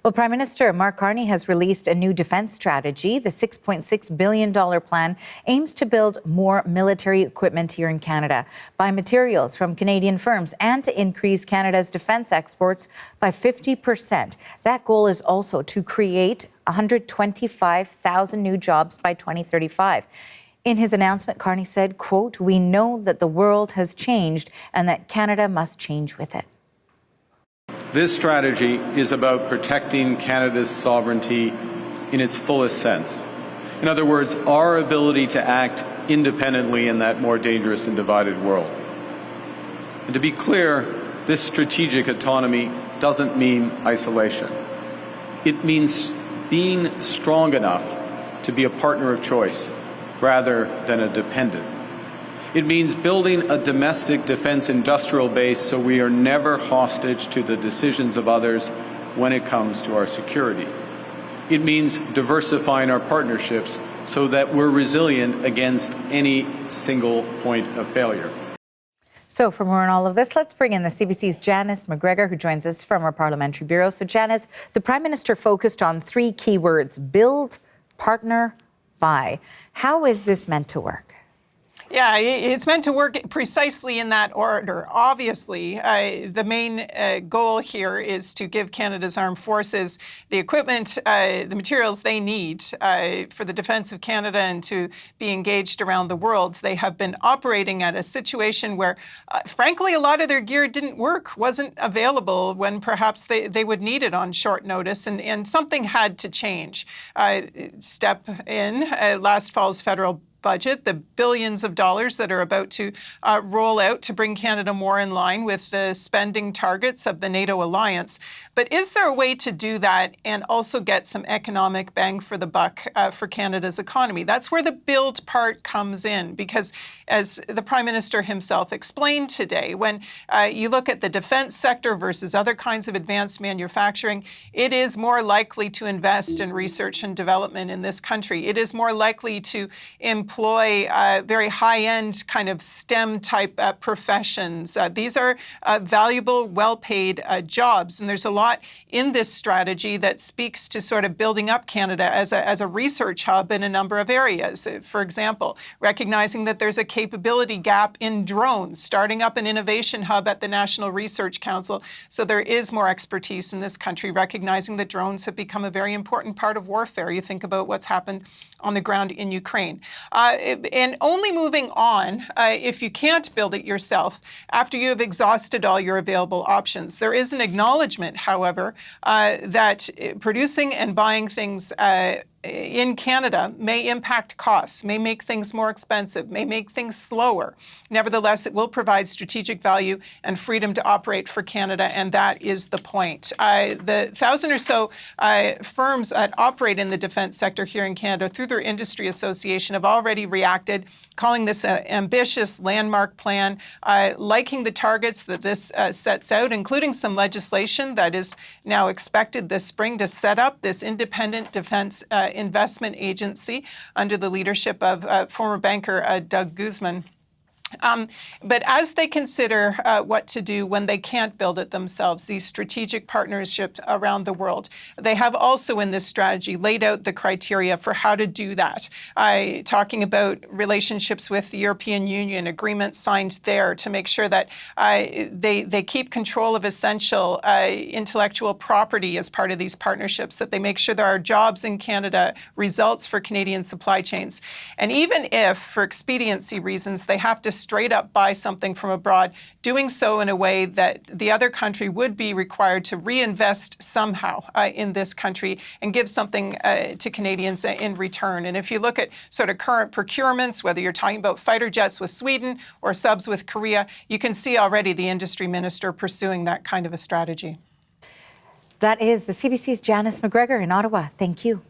Well, Prime Minister Mark Carney has released a new defence strategy. The $6.6 billion plan aims to build more military equipment here in Canada, buy materials from Canadian firms, and to increase Canada's defence exports by 50%. That goal is also to create 125,000 new jobs by 2035. In his announcement, Carney said, quote, "We know that the world has changed and that Canada must change with it." This strategy is about protecting Canada's sovereignty in its fullest sense. In other words, our ability to act independently in that more dangerous and divided world. And to be clear, this strategic autonomy doesn't mean isolation. It means being strong enough to be a partner of choice rather than a dependent. It means building a domestic defense industrial base so we are never hostage to the decisions of others when it comes to our security. It means diversifying our partnerships so that we're resilient against any single point of failure. So for more on all of this, let's bring in the CBC's Janice McGregor, who joins us from our Parliamentary Bureau. So Janice, the Prime Minister focused on three key words: build, partner, buy. How is this meant to work? Yeah, it's meant to work precisely in that order. Obviously, the main goal here is to give Canada's armed forces the equipment, the materials they need for the defence of Canada and to be engaged around the world. They have been operating at a situation where, frankly, a lot of their gear didn't work, wasn't available when perhaps they would need it on short notice, and something had to change. Step in last fall's federal budget, the billions of dollars that are about to roll out to bring Canada more in line with the spending targets of the NATO alliance. But is there a way to do that and also get some economic bang for the buck for Canada's economy? That's where the build part comes in, because as the Prime Minister himself explained today, when you look at the defense sector versus other kinds of advanced manufacturing, it is more likely to invest in research and development in this country. It is more likely to employ very high-end kind of STEM-type professions. These are valuable, well-paid jobs, and there's a lot in this strategy that speaks to sort of building up Canada as a research hub in a number of areas. For example, recognizing that there's a capability gap in drones, starting up an innovation hub at the National Research Council so there is more expertise in this country, recognizing that drones have become a very important part of warfare. You think about what's happened on the ground in Ukraine. And only moving on if you can't build it yourself after you have exhausted all your available options. There is an acknowledgement, however, that producing and buying things in Canada may impact costs, may make things more expensive, may make things slower. Nevertheless, it will provide strategic value and freedom to operate for Canada, and that is the point. The 1,000 or so firms that operate in the defence sector here in Canada through their industry association have already reacted, calling this an ambitious landmark plan, liking the targets that this sets out, including some legislation that is now expected this spring to set up this independent defence investment agency under the leadership of former banker Doug Guzman. But as they consider what to do when they can't build it themselves, these strategic partnerships around the world, they have also in this strategy laid out the criteria for how to do that. Talking about relationships with the European Union, agreements signed there to make sure that they keep control of essential intellectual property as part of these partnerships, that they make sure there are jobs in Canada, results for Canadian supply chains. And even if, for expediency reasons, they have to straight up buy something from abroad, doing so in a way that the other country would be required to reinvest somehow in this country and give something to Canadians in return. And if you look at sort of current procurements, whether you're talking about fighter jets with Sweden or subs with Korea, you can see already the industry minister pursuing that kind of a strategy. That is the CBC's Janice McGregor in Ottawa. Thank you.